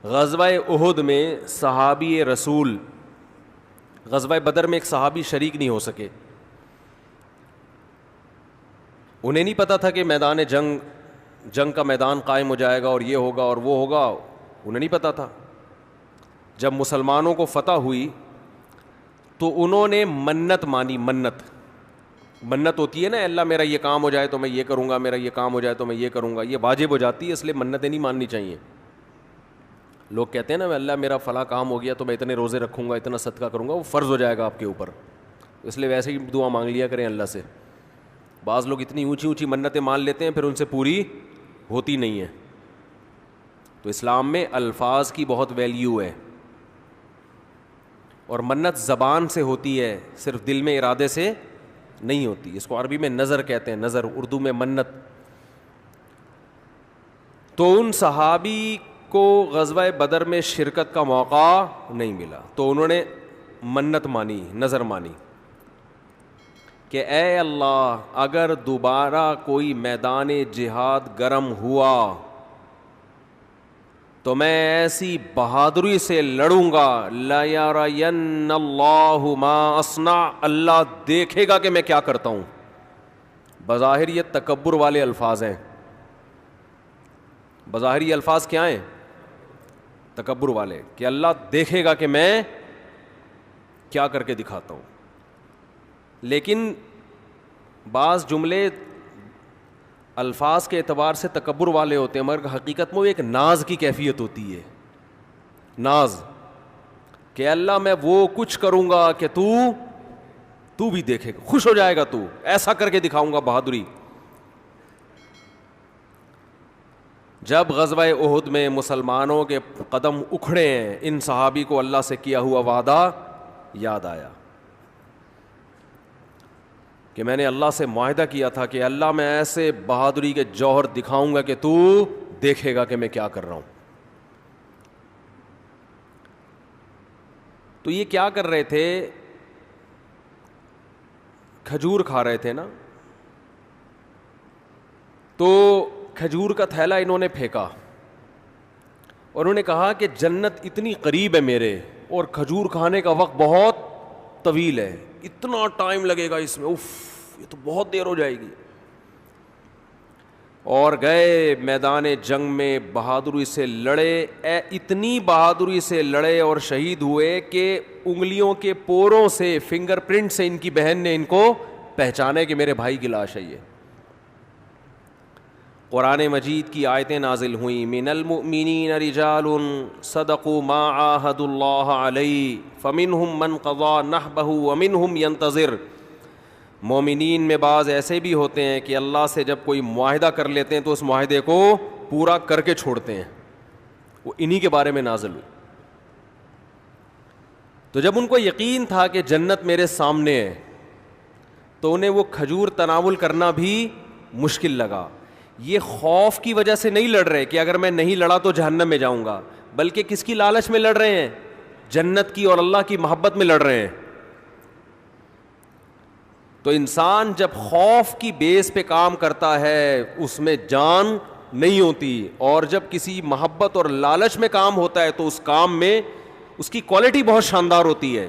غزوہ احد میں صحابی رسول، غزوہ بدر میں ایک صحابی شریک نہیں ہو سکے. انہیں نہیں پتا تھا کہ میدان جنگ کا میدان قائم ہو جائے گا اور یہ ہوگا اور وہ ہوگا، انہیں نہیں پتا تھا. جب مسلمانوں کو فتح ہوئی تو انہوں نے منت مانی. منت ہوتی ہے نا، اللہ میرا یہ کام ہو جائے تو میں یہ کروں گا، میرا یہ کام ہو جائے تو میں یہ کروں گا. یہ واجب ہو جاتی ہے، اس لیے منتیں نہیں ماننی چاہیے. لوگ کہتے ہیں نا اللہ میرا فلاں کام ہو گیا تو میں اتنے روزے رکھوں گا، اتنا صدقہ کروں گا، وہ فرض ہو جائے گا آپ کے اوپر، اس لیے ویسے ہی دعا مانگ لیا کریں اللہ سے. بعض لوگ اتنی اونچی اونچی منتیں مان لیتے ہیں پھر ان سے پوری ہوتی نہیں ہے. تو اسلام میں الفاظ کی بہت ویلیو ہے، اور منت زبان سے ہوتی ہے، صرف دل میں ارادے سے نہیں ہوتی. اس کو عربی میں نظر کہتے ہیں، نظر، اردو میں منت. تو ان صحابی کو غزوہ بدر میں شرکت کا موقع نہیں ملا تو انہوں نے منت مانی، نظر مانی کہ اے اللہ اگر دوبارہ کوئی میدان جہاد گرم ہوا تو میں ایسی بہادری سے لڑوں گا، لَيَرَيَنَّ اللَّهُ مَا أَصْنَعُ، اللہ دیکھے گا کہ میں کیا کرتا ہوں. بظاہر یہ تکبر والے الفاظ ہیں، بظاہر یہ الفاظ کیا ہیں؟ تکبر والے، کہ اللہ دیکھے گا کہ میں کیا کر کے دکھاتا ہوں. لیکن بعض جملے الفاظ کے اعتبار سے تکبر والے ہوتے ہیں، مگر حقیقت میں وہ ایک ناز کی کیفیت ہوتی ہے. ناز، کہ اللہ میں وہ کچھ کروں گا کہ تو بھی دیکھے گا، خوش ہو جائے گا، تو ایسا کر کے دکھاؤں گا بہادری. جب غزوہ احد میں مسلمانوں کے قدم اکھڑے ہیں، ان صحابی کو اللہ سے کیا ہوا وعدہ یاد آیا کہ میں نے اللہ سے معاہدہ کیا تھا کہ اللہ میں ایسے بہادری کے جوہر دکھاؤں گا کہ تو دیکھے گا کہ میں کیا کر رہا ہوں. تو یہ کیا کر رہے تھے؟ کھجور کھا رہے تھے نا، تو کھجور کا تھیلا انہوں نے پھینکا اور انہوں نے کہا کہ جنت اتنی قریب ہے میرے اور کھجور کھانے کا وقت بہت طویل ہے، اتنا ٹائم لگے گا اس میں، اف یہ تو بہت دیر ہو جائے گی. اور گئے میدان جنگ میں، بہادری سے لڑے، اتنی بہادری سے لڑے اور شہید ہوئے کہ انگلیوں کے پوروں سے، فنگر پرنٹ سے ان کی بہن نے ان کو پہچانے کہ میرے بھائی کی لاش ہے یہ. قرآن مجید کی آیتیں نازل ہوئیں، من المؤمنین رجال صدقوا ما عاہدوا اللہ علیہ فمنہم من قضى نحبہ ومنہم ینتظر. مومنین میں بعض ایسے بھی ہوتے ہیں کہ اللہ سے جب کوئی معاہدہ کر لیتے ہیں تو اس معاہدے کو پورا کر کے چھوڑتے ہیں. وہ انہی کے بارے میں نازل ہوئی. تو جب ان کو یقین تھا کہ جنت میرے سامنے ہے تو انہیں وہ کھجور تناول کرنا بھی مشکل لگا. یہ خوف کی وجہ سے نہیں لڑ رہے کہ اگر میں نہیں لڑا تو جہنم میں جاؤں گا، بلکہ کس کی لالچ میں لڑ رہے ہیں؟ جنت کی اور اللہ کی محبت میں لڑ رہے ہیں. تو انسان جب خوف کی بیس پہ کام کرتا ہے اس میں جان نہیں ہوتی، اور جب کسی محبت اور لالچ میں کام ہوتا ہے تو اس کام میں اس کی کوالٹی بہت شاندار ہوتی ہے.